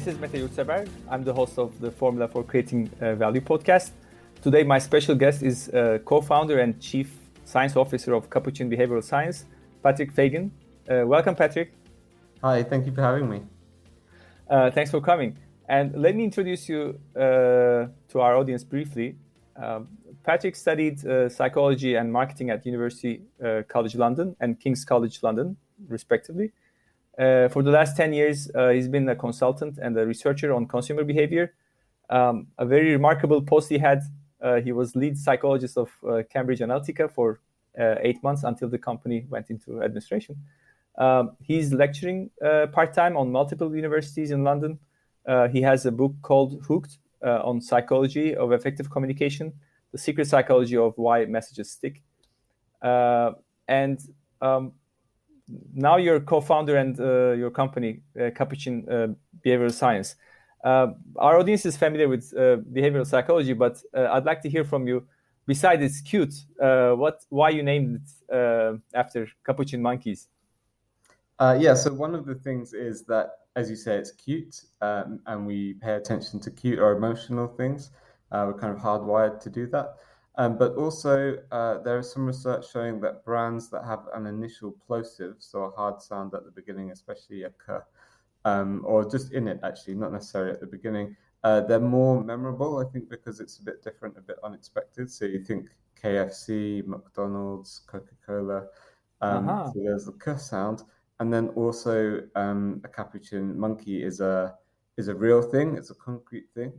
This is Mete Yurtsever. I'm the host of the Formula for Creating Value podcast. Today, my special guest is co-founder and chief science officer of Capuchin Behavioral Science, Patrick Fagan. Welcome, Patrick. Hi, thank you for having me. Thanks for coming. And let me introduce you to our audience briefly. Patrick studied psychology and marketing at University College London and King's College London, respectively. For the last 10 years, he's been a consultant and a researcher on consumer behavior. A very remarkable post he had. He was lead psychologist of Cambridge Analytica for 8 months until the company went into administration. He's lecturing part-time on multiple universities in London. He has a book called Hooked on psychology of effective communication, the secret psychology of why messages stick. Now you're co-founder and your company, Capuchin Behavioral Science. Our audience is familiar with behavioral psychology, but I'd like to hear from you. Besides it's cute, why you named it after capuchin monkeys? So one of the things is that, as you say, it's cute, and we pay attention to cute or emotional things. We're kind of hardwired to do that. But also, there is some research showing that brands that have an initial plosive, so a hard sound at the beginning, especially a k, or just in it, actually, not necessarily at the beginning, they're more memorable, I think, because it's a bit different, a bit unexpected. So you think KFC, McDonald's, Coca-Cola, so there's the k sound. And then also a capuchin monkey is a real thing. It's a concrete thing.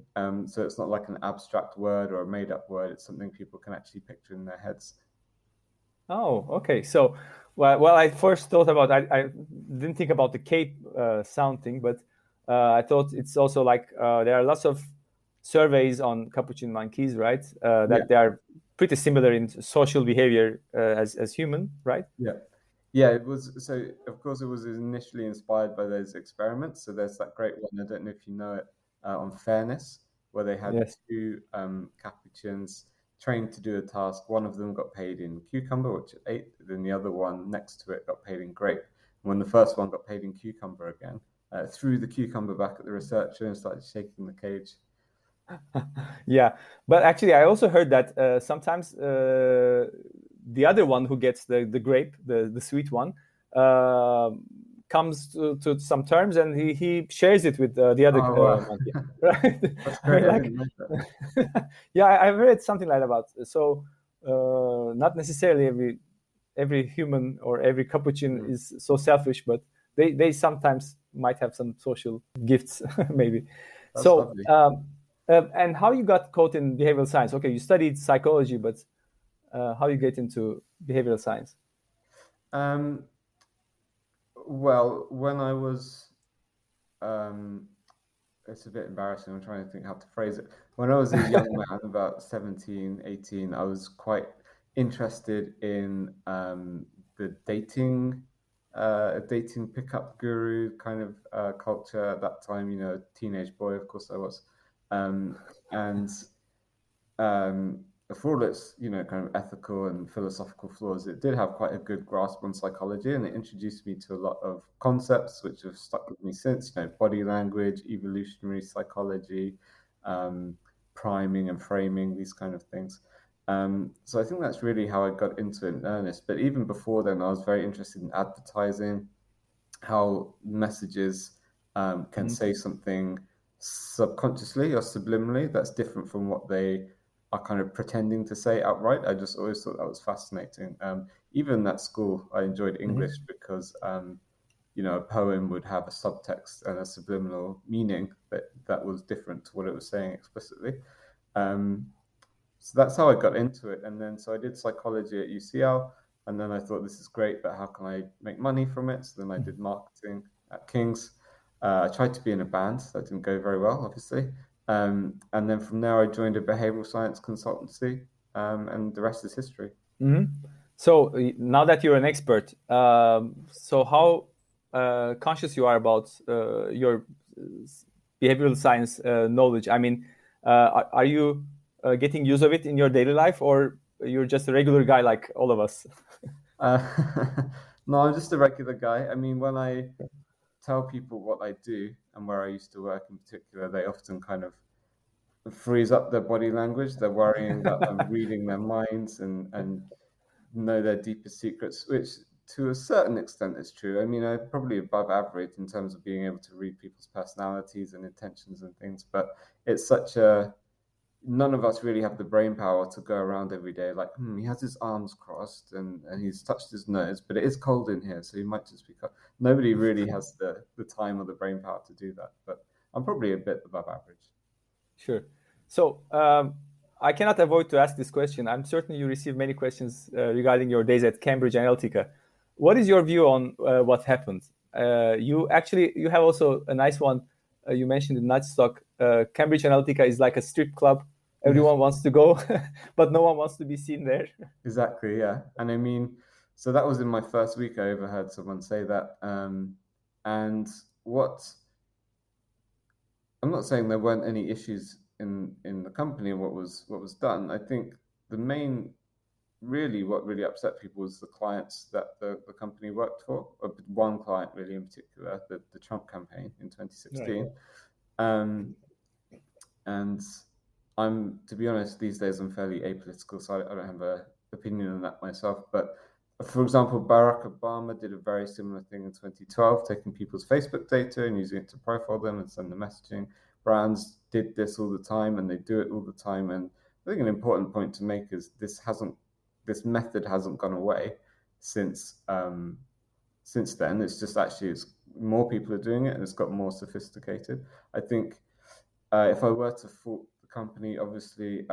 So it's not like an abstract word or a made-up word. It's something people can actually picture in their heads. Oh, okay. So, well, I first thought about, I didn't think about the K sound thing, but I thought it's also like there are lots of surveys on capuchin monkeys, right? They are pretty similar in social behavior as human, right? Yeah, it was. So, of course, it was initially inspired by those experiments. So there's that great one, I don't know if you know it, on fairness, where they had two capuchins trained to do a task. One of them got paid in cucumber, which it ate. Then the other one next to it got paid in grape. And when the first one got paid in cucumber again, threw the cucumber back at the researcher and started shaking the cage. Yeah, but actually, I also heard that sometimes the other one who gets the grape, the sweet one, comes to some terms and he shares it with the other monkey. Right? That's great. I didn't know that. Yeah, I've read something like that about. So not necessarily every human or every capuchin is so selfish, but they sometimes might have some social gifts, maybe. That's lovely. And how you got caught in behavioral science? Okay, you studied psychology, but how you get into behavioral science? Well, when I was, it's a bit embarrassing. I'm trying to think how to phrase it. When I was a young man, about 17, 18, I was quite interested in the dating pickup guru kind of culture at that time. You know, teenage boy, of course I was. For all its, kind of ethical and philosophical flaws, it did have quite a good grasp on psychology, and it introduced me to a lot of concepts which have stuck with me since. Body language, evolutionary psychology, priming and framing, these kind of things. So I think that's really how I got into it in earnest. But even before then, I was very interested in advertising, how messages can say something subconsciously or subliminally that's different from what they are kind of pretending to say outright. I just always thought that was fascinating. Even at school, I enjoyed English because, a poem would have a subtext and a subliminal meaning that was different to what it was saying explicitly. So that's how I got into it. And then, so I did psychology at UCL, and then I thought, this is great, but how can I make money from it? So then I did marketing at King's. I tried to be in a band. That didn't go very well, obviously. And then from there, I joined a behavioral science consultancy, and the rest is history. Mm-hmm. So now that you're an expert, so how conscious you are about your behavioral science knowledge? I mean, are you getting use of it in your daily life, or you're just a regular guy like all of us? No, I'm just a regular guy. I mean, when I tell people what I do and where I used to work in particular, they often kind of freeze up their body language. They're worrying that I'm reading their minds and know their deepest secrets, which to a certain extent is true. I mean, I'm probably above average in terms of being able to read people's personalities and intentions and things, but it's such a none of us really have the brain power to go around every day like, he has his arms crossed and he's touched his nose, but it is cold in here, so he might just be cold. Nobody really has the time or the brain power to do that, but I'm probably a bit above average. Sure. So I cannot avoid to ask this question. I'm certain you receive many questions regarding your days at Cambridge Analytica. What is your view on what happened? You have also a nice one. You mentioned in Nudge Stock. Cambridge Analytica is like a strip club. Everyone wants to go, but no one wants to be seen there. Exactly, yeah. And I mean, so that was in my first week. I overheard someone say that. And what I'm not saying there weren't any issues in the company and what was done. I think the main what really upset people was the clients that the company worked for. One client really in particular, the Trump campaign in 2016. Right. And I'm, to be honest, these days I'm fairly apolitical, so I don't have an opinion on that myself. But for example, Barack Obama did a very similar thing in 2012, taking people's Facebook data and using it to profile them and send the messaging. Brands did this all the time, and they do it all the time. And I think an important point to make is this method hasn't gone away since then. It's just actually more people are doing it, and it's got more sophisticated. I think if I were to fault the company, obviously,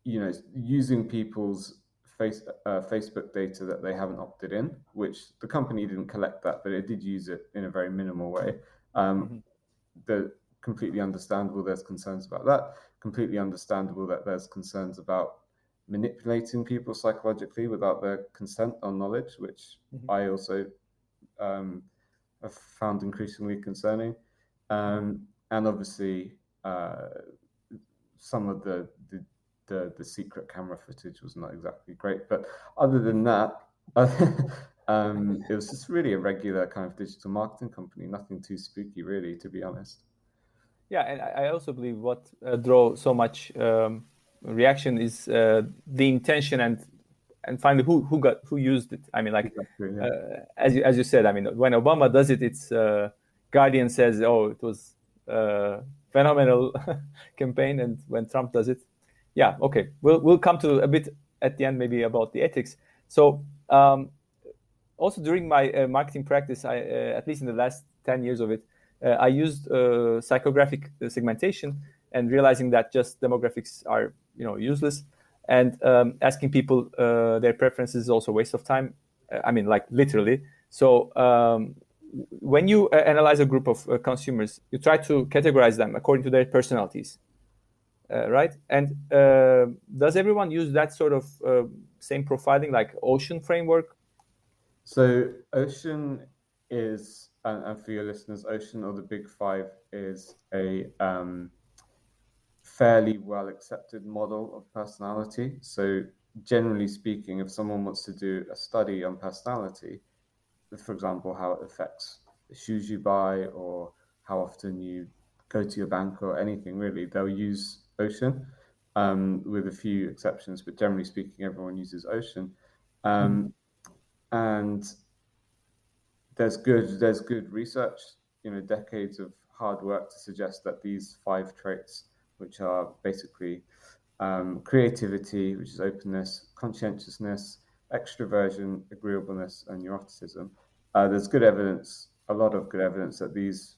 using people's Facebook data that they haven't opted in, which the company didn't collect that, but it did use it in a very minimal way. They're completely understandable. There's concerns about that. Completely understandable that there's concerns about manipulating people psychologically without their consent or knowledge, which I also have found increasingly concerning. And obviously, some of the secret camera footage was not exactly great. But other than that, it was just really a regular kind of digital marketing company. Nothing too spooky, really, to be honest. Yeah, and I also believe what drove so much reaction is the intention and finally who used it. I mean, like exactly, yeah. As you said, I mean, when Obama does it, it's Guardian says, "Oh, it was phenomenal campaign," and when Trump does it, yeah, okay, we'll come to a bit at the end maybe about the ethics. So also during my marketing practice, I at least in the last 10 years of it, I used psychographic segmentation and realizing that just demographics are useless, and asking people their preferences is also a waste of time. I mean, like literally. So when you analyze a group of consumers, you try to categorize them according to their personalities, right? And does everyone use that sort of same profiling, like Ocean framework? So Ocean is, and for your listeners, Ocean or the Big Five is a fairly well accepted model of personality. So generally speaking, if someone wants to do a study on personality, for example, how it affects the shoes you buy or how often you go to your bank or anything really, they'll use Ocean, with a few exceptions, but generally speaking, everyone uses Ocean. And there's good research, decades of hard work to suggest that these 5 traits, which are basically creativity, which is openness, conscientiousness, extroversion, agreeableness, and neuroticism. There's good evidence, a lot of good evidence, that these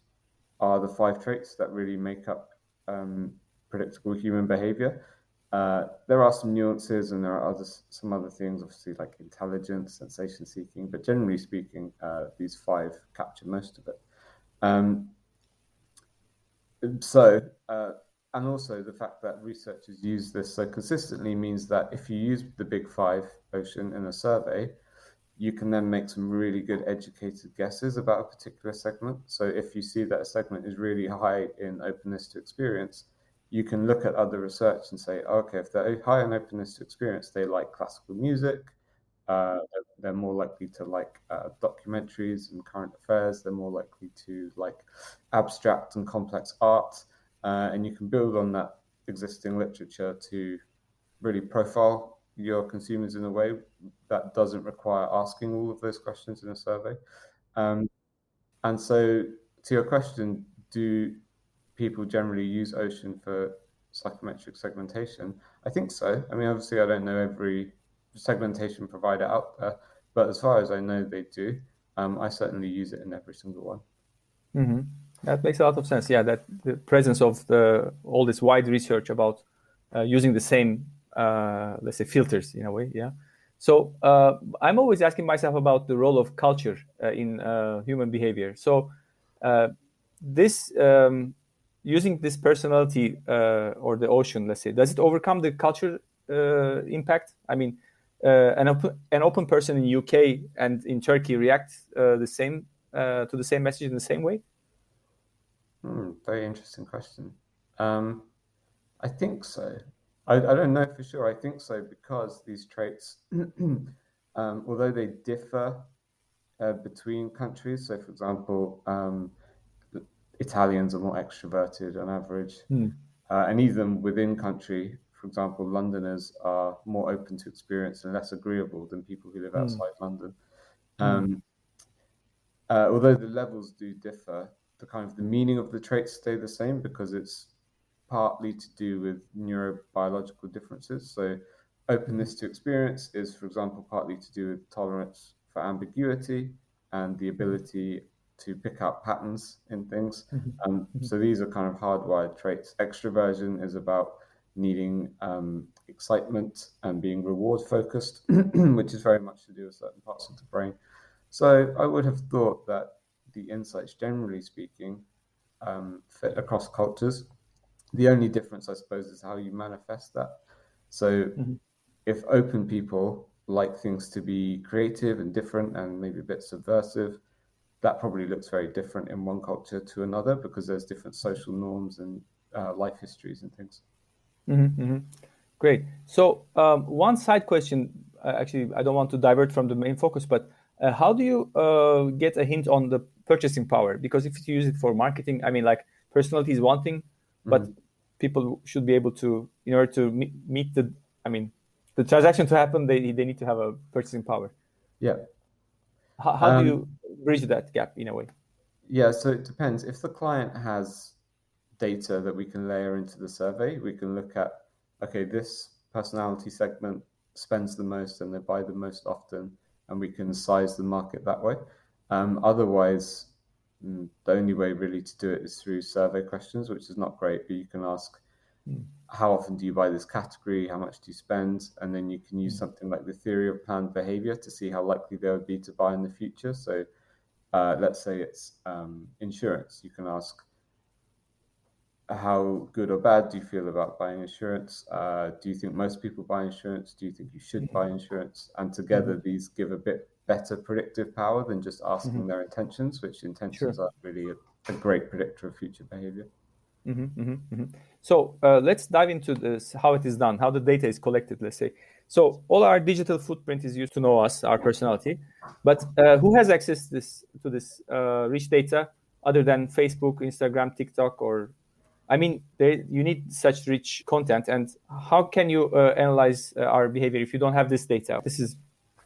are the 5 traits that really make up predictable human behavior. There are some nuances, and there are some other things, obviously, like intelligence, sensation seeking, but generally speaking, these 5 capture most of it. And also the fact that researchers use this so consistently means that if you use the Big Five Ocean in a survey, you can then make some really good educated guesses about a particular segment. So if you see that a segment is really high in openness to experience, you can look at other research and say, okay, if they're high in openness to experience, they like classical music, They're more likely to like documentaries and current affairs. They're more likely to like abstract and complex art. And you can build on that existing literature to really profile your consumers in a way that doesn't require asking all of those questions in a survey. And so, to your question, do people generally use Ocean for psychometric segmentation? I think so. I mean, obviously, I don't know every segmentation provider out there, but as far as I know, they do. I certainly use it in every single one. Mm-hmm. That makes a lot of sense. Yeah, that the presence of all this wide research about using the same, let's say, filters in a way. Yeah. So I'm always asking myself about the role of culture in human behavior. So this using this personality or the Ocean, let's say, does it overcome the culture impact? I mean, an open person in UK and in Turkey react the same to the same message in the same way? Very interesting question. I think so. I don't know for sure. I think so because these traits, although they differ between countries, so for example, Italians are more extroverted on average, and even within country, for example, Londoners are more open to experience and less agreeable than people who live outside London. Although the levels do differ, the meaning of the traits stay the same because it's partly to do with neurobiological differences. So openness to experience is, for example, partly to do with tolerance for ambiguity and the ability to pick out patterns in things. So these are kind of hardwired traits. Extroversion is about needing excitement and being reward focused, which is very much to do with certain parts of the brain. So I would have thought that the insights, generally speaking, fit across cultures. The only difference, I suppose, is how you manifest that. So if open people like things to be creative and different and maybe a bit subversive, that probably looks very different in one culture to another because there's different social norms and life histories and things. Great. So one side question, actually, I don't want to divert from the main focus, but how do you get a hint on the purchasing power? Because if you use it for marketing, I mean, like personality is one thing, but people should be able to, in order to meet the, I mean, the transaction to happen, they need to have a purchasing power. Yeah. How do you bridge that gap in a way? Yeah, so it depends. If the client has data that we can layer into the survey, we can look at, okay, this personality segment spends the most and they buy the most often, and we can size the market that way. Otherwise, the only way really to do it is through survey questions, which is not great, but you can ask, how often do you buy this category? How much do you spend? And then you can use something like the theory of planned behavior to see how likely they would be to buy in the future. So let's say it's insurance. You can ask, how good or bad do you feel about buying insurance? Do you think most people buy insurance? Do you think you should buy insurance? And together, these give a bit better predictive power than just asking their intentions, which intentions are really a great predictor of future behavior. So let's dive into this, how it is done, how the data is collected, let's say. So all our digital footprint is used to know us, our personality, but who has access to this rich data other than Facebook, Instagram, TikTok, or I mean, you need such rich content, and how can you analyze our behavior if you don't have this data? This is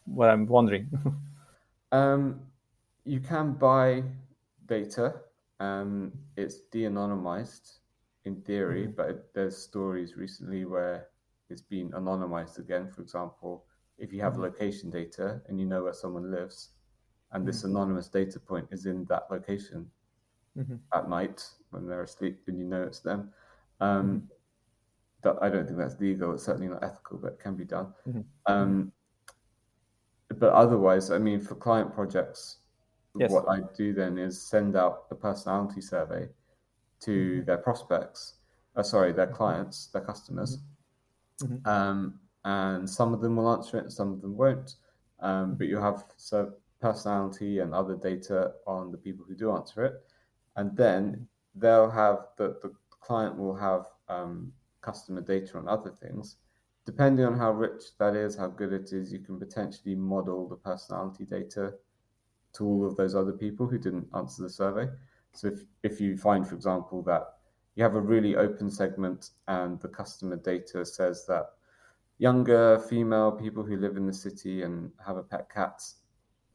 what I'm wondering. You can buy data. It's de-anonymized in theory, but there's stories recently where it's been anonymized again. For example, if you have location data and you know where someone lives, and this anonymous data point is in that location at night when they're asleep, and you know it's them. That I don't think that's legal. It's certainly not ethical, but it can be done. But otherwise, I mean, for client projects, what I do then is send out a personality survey to their prospects, their clients, their customers. And some of them will answer it and some of them won't. But you have personality and other data on the people who do answer it. And then they'll have the client will have customer data on other things. depending on how rich that is, how good it is, you can potentially model the personality data to all of those other people who didn't answer the survey. So if you find, for example, that you have a really open segment and the customer data says that younger female people who live in the city and have a pet cat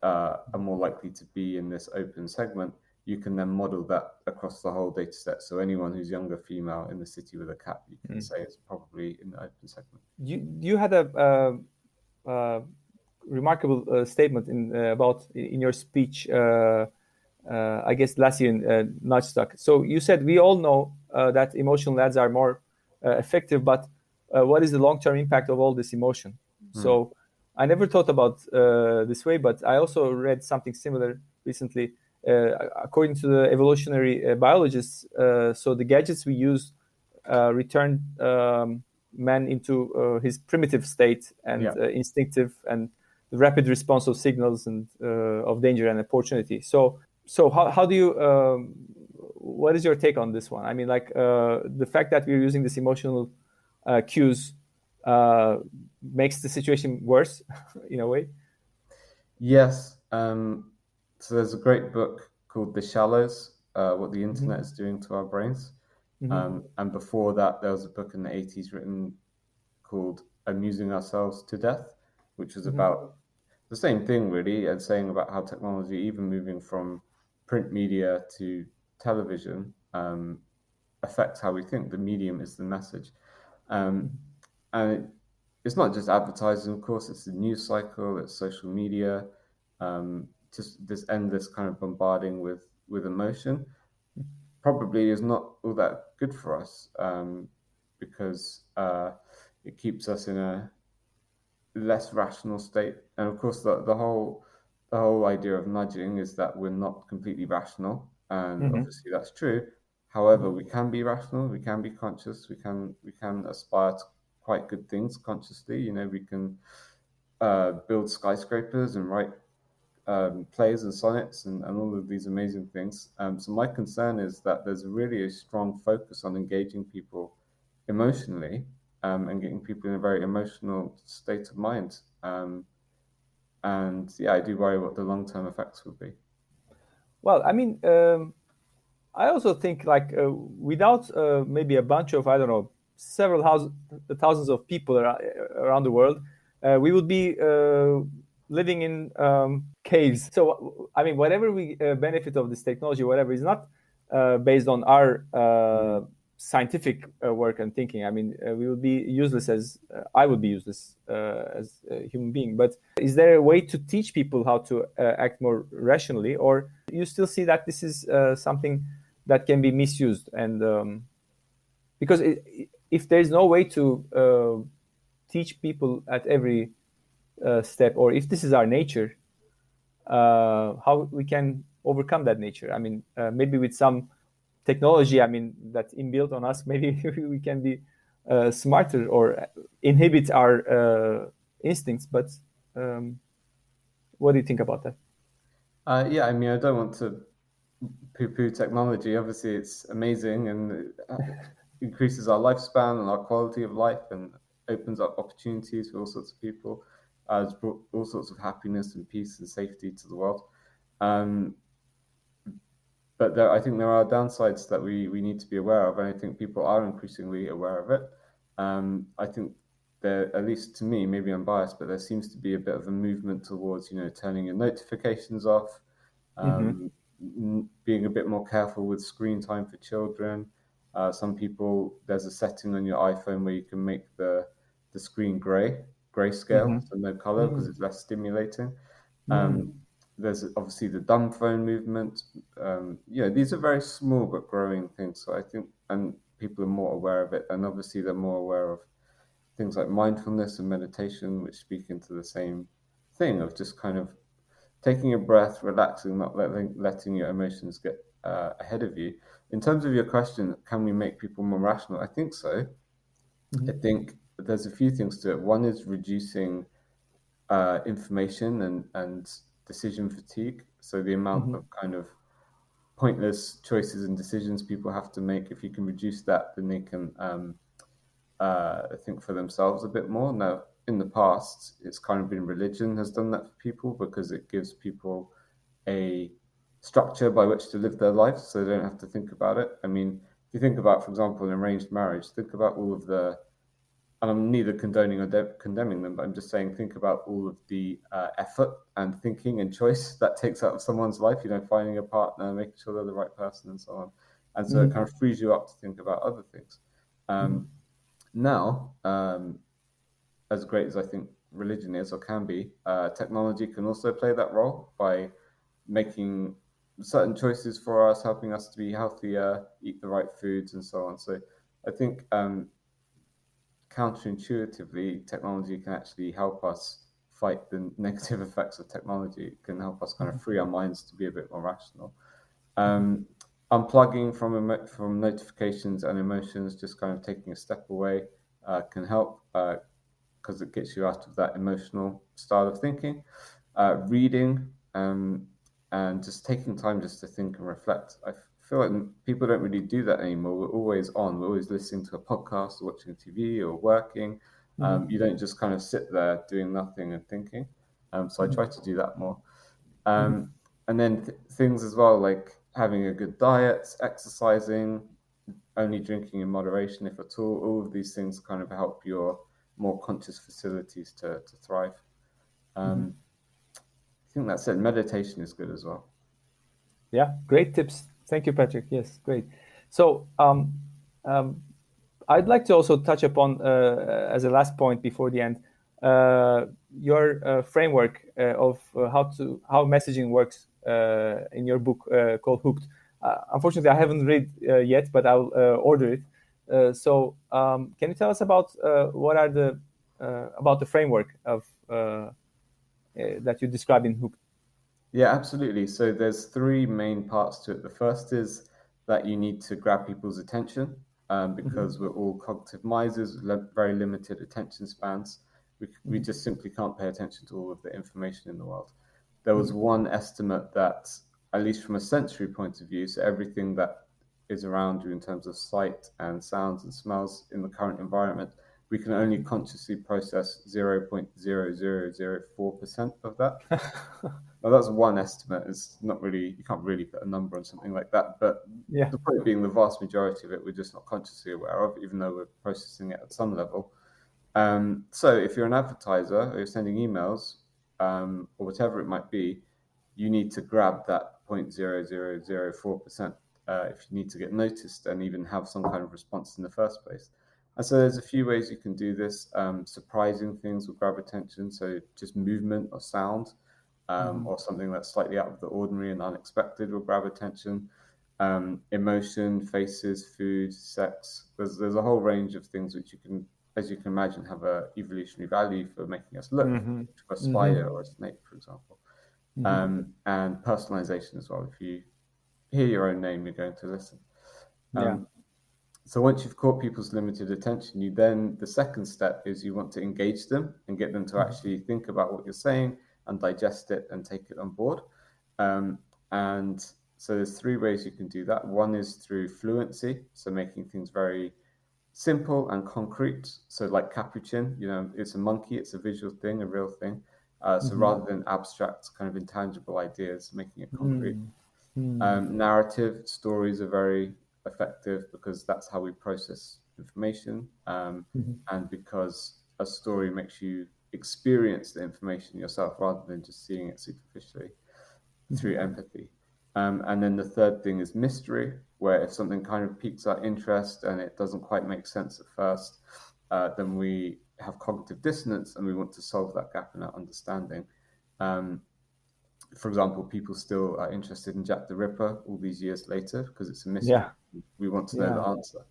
are more likely to be in this open segment, you can then model that across the whole data set. So anyone who's younger female in the city with a cat, you can say is probably in the open segment. You had a remarkable statement in your speech. I guess last year in nudge.He. So you said we all know that emotional ads are more effective, but what is the long-term impact of all this emotion? So I never thought about this way, but I also read something similar recently. According to the evolutionary biologists, so the gadgets we use return man into his primitive state and instinctive and the rapid response of signals and of danger and opportunity. So how do you what is your take on this one? I mean, like the fact that we're using this emotional cues makes the situation worse in a way. Yes. So there's a great book called The Shallows, What the Internet is Doing to Our Brains. And before that, there was a book in the 80s written called Amusing Ourselves to Death, which was about the same thing, really, and saying about how technology, even moving from print media to television, affects how we think. The medium is the message. And it's not just advertising, of course, it's the news cycle, it's social media, just this endless kind of bombarding with emotion probably is not all that good for us, because it keeps us in a less rational state. And of course, the whole idea of nudging is that we're not completely rational, and obviously that's true. However, we can be rational, we can be conscious, we can aspire to quite good things consciously. You know, we can build skyscrapers and write plays and sonnets and all of these amazing things. So my concern is that there's really a strong focus on engaging people emotionally, and getting people in a very emotional state of mind. And yeah, I do worry what the long-term effects will be. Well, I mean, I also think like without maybe a bunch of, I don't know, thousands of people around the world, we would be living in caves. So I mean, whatever we benefit of this technology, whatever, is not based on our scientific work and thinking. I mean, we would be useless as I would be useless as a human being. But is there a way to teach people how to act more rationally, or you still see that this is something that can be misused? And because if there is no way to teach people at every step, or if this is our nature, how we can overcome that nature? I mean, maybe with some technology, I mean, that's inbuilt on us, maybe we can be smarter or inhibit our instincts. But what do you think about that? Yeah, I mean, I don't want to poo-poo technology. Obviously, it's amazing and it increases our lifespan and our quality of life and opens up opportunities for all sorts of people. It's brought all sorts of happiness and peace and safety to the world. But I think there are downsides that we need to be aware of, and I think people are increasingly aware of it. I think there, at least to me, maybe I'm biased, but there seems to be a bit of a movement towards, turning your notifications off, being a bit more careful with screen time for children. Some people, there's a setting on your iPhone where you can make the screen grayscale, so no color, because it's less stimulating. There's obviously the dumb phone movement. These are very small but growing things. So I think, and people are more aware of it, and obviously they're more aware of things like mindfulness and meditation, which speak into the same thing of just kind of taking a breath, relaxing, not letting your emotions get ahead of you. In terms of your question, can we make people more rational? I think so. I think there's a few things to it. One is reducing information and decision fatigue. So the amount of kind of pointless choices and decisions people have to make, if you can reduce that, then they can think for themselves a bit more. Now, in the past, it's kind of been religion has done that for people because it gives people a structure by which to live their life, so they don't have to think about it. I mean, if you think about, for example, an arranged marriage, think about all of the, and I'm neither condoning or condemning them, but I'm just saying, think about all of the effort and thinking and choice that takes out of someone's life, finding a partner, making sure they're the right person and so on. And so it kind of frees you up to think about other things. Now, as great as I think religion is or can be, technology can also play that role by making certain choices for us, helping us to be healthier, eat the right foods, and so on. So I think counterintuitively, technology can actually help us fight the negative effects of technology. It can help us kind of free our minds to be a bit more rational. Unplugging from notifications and emotions, just kind of taking a step away, can help because it gets you out of that emotional style of thinking. Reading and just taking time just to think and reflect. I feel like people don't really do that anymore. We're always on. We're always listening to a podcast or watching TV or working. You don't just kind of sit there doing nothing and thinking. So I try to do that more. And then things as well, like having a good diet, exercising, only drinking in moderation, if at all of these things kind of help your more conscious facilities to thrive. I think that's it. Meditation is good as well. Yeah, great tips. Thank you, Patrick. Yes, great. So I'd like to also touch upon, as a last point before the end, your framework of how messaging works in your book called Hooked. Unfortunately, I haven't read yet, but I'll order it. So can you tell us about what are about the framework of that you describe in Hooked? Yeah, absolutely. So there's three main parts to it. The first is that you need to grab people's attention because we're all cognitive misers, very limited attention spans. We just simply can't pay attention to all of the information in the world. There was one estimate that, at least from a sensory point of view, so everything that is around you in terms of sight and sounds and smells in the current environment, we can only consciously process 0.0004% of that. Now, that's one estimate. It's not really, you can't really put a number on something like that. But Yeah. the point being, the vast majority of it, we're just not consciously aware of, even though we're processing it at some level. So if you're an advertiser or you're sending emails or whatever it might be, you need to grab that 0.0004% if you need to get noticed and even have some kind of response in the first place. And so there's a few ways you can do this. Surprising things will grab attention. So just movement or sound. Or something that's slightly out of the ordinary and unexpected will grab attention. Emotion, faces, food, sex. There's a whole range of things which you can, as you can imagine, have a evolutionary value for making us look to a spider or a snake, for example. And personalization as well. If you hear your own name, you're going to listen. So once you've caught people's limited attention, the second step is you want to engage them and get them to actually think about what you're saying and digest it and take it on board. And so there's three ways you can do that. One is through fluency, so making things very simple and concrete. So like Capuchin, it's a monkey, it's a visual thing, a real thing. So rather than abstract, kind of intangible ideas, making it concrete. Narrative stories are very effective because that's how we process information, and because a story makes you experience the information yourself rather than just seeing it superficially through empathy. And then the third thing is mystery, where if something kind of piques our interest and it doesn't quite make sense at first, then we have cognitive dissonance and we want to solve that gap in our understanding. For example, people still are interested in Jack the Ripper all these years later because it's a mystery. Yeah. We want to know the answer.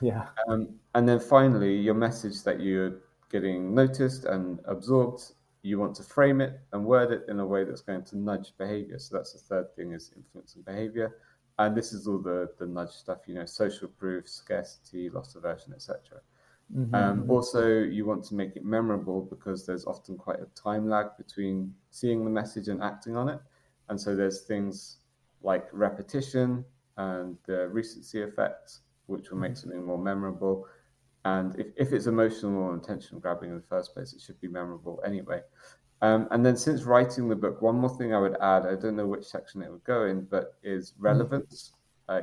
Yeah. And then finally, your message that you're getting noticed and absorbed, you want to frame it and word it in a way that's going to nudge behavior. So that's the third thing, is influencing behavior. And this is all the nudge stuff, social proof, scarcity, loss aversion, etc. Also, you want to make it memorable because there's often quite a time lag between seeing the message and acting on it. And so there's things like repetition and the recency effect, which will make something more memorable. And if it's emotional or attention grabbing in the first place, it should be memorable anyway. And then since writing the book, one more thing I would add, I don't know which section it would go in, but is relevance.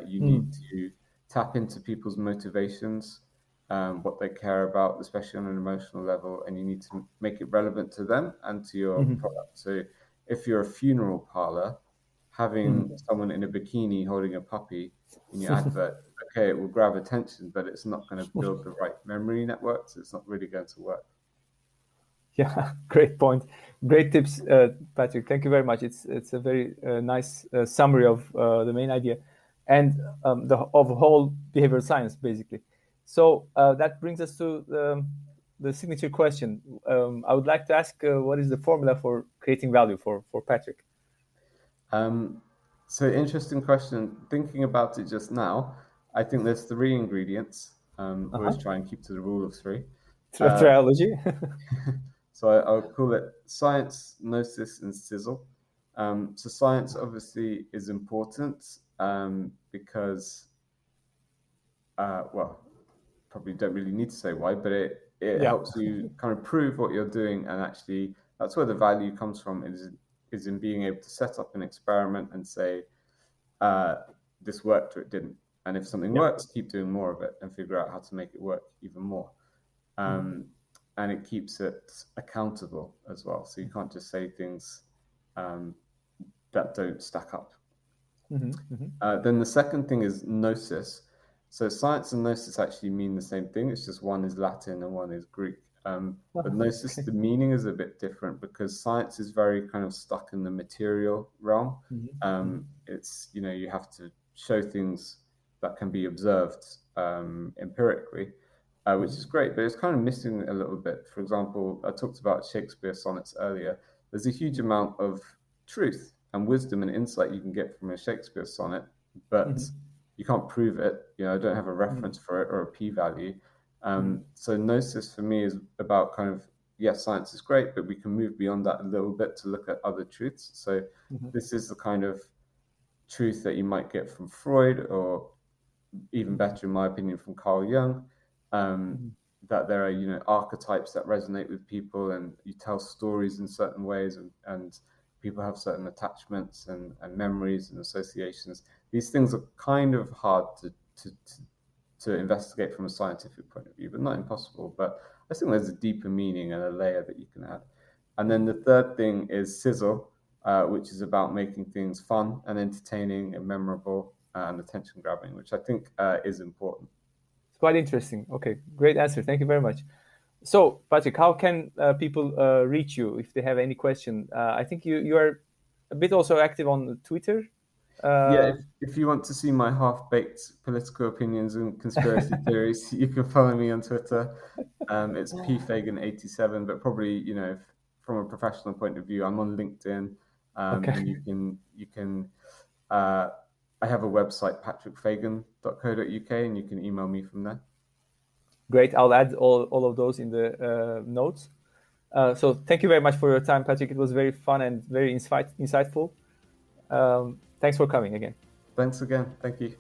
You need to tap into people's motivations, what they care about, especially on an emotional level, and you need to make it relevant to them and to your product. So if you're a funeral parlor, having someone in a bikini holding a puppy in your advert, okay, it will grab attention, but it's not going to build the right memory networks. It's not really going to work. Yeah, great point. Great tips, Patrick. Thank you very much. It's a very nice summary of the main idea and of whole behavioral science, basically. So that brings us to the signature question. I would like to ask, what is the formula for creating value for Patrick? So interesting question. Thinking about it just now, I think there's three ingredients. Always try and keep to the rule of three. Triology. So I'll call it science, gnosis, and sizzle. So science obviously is important because, well, probably don't really need to say why, but it helps you kind of prove what you're doing, and actually that's where the value comes from, is in being able to set up an experiment and say, this worked or it didn't. And if something works, keep doing more of it and figure out how to make it work even more. And it keeps it accountable as well. So you can't just say things that don't stack up. Then the second thing is gnosis. So science and gnosis actually mean the same thing. It's just one is Latin and one is Greek. But gnosis, the meaning is a bit different because science is very kind of stuck in the material realm. It's, you have to show things that can be observed empirically, which is great, but it's kind of missing a little bit. For example, I talked about Shakespeare sonnets earlier. There's a huge amount of truth and wisdom and insight you can get from a Shakespeare sonnet, but you can't prove it. I don't have a reference for it or a p-value. So gnosis for me is about kind of, yes, science is great, but we can move beyond that a little bit to look at other truths. So this is the kind of truth that you might get from Freud, or even better, in my opinion, from Carl Jung, that there are, archetypes that resonate with people, and you tell stories in certain ways, and people have certain attachments and memories and associations. These things are kind of hard to investigate from a scientific point of view, but not impossible. But I think there's a deeper meaning and a layer that you can add. And then the third thing is sizzle, which is about making things fun and entertaining and memorable and attention grabbing, which I think is important. It's quite interesting. Okay, great answer. Thank you very much. So, Patrick, how can people reach you if they have any question? I think you are a bit also active on Twitter. If you want to see my half-baked political opinions and conspiracy theories, you can follow me on Twitter. It's pfagan87, but probably, from a professional point of view, I'm on LinkedIn, and you can. I have a website, patrickfagan.co.uk, and you can email me from there. Great. I'll add all of those in the notes. So thank you very much for your time, Patrick. It was very fun and very insightful. Thanks for coming again. Thanks again. Thank you.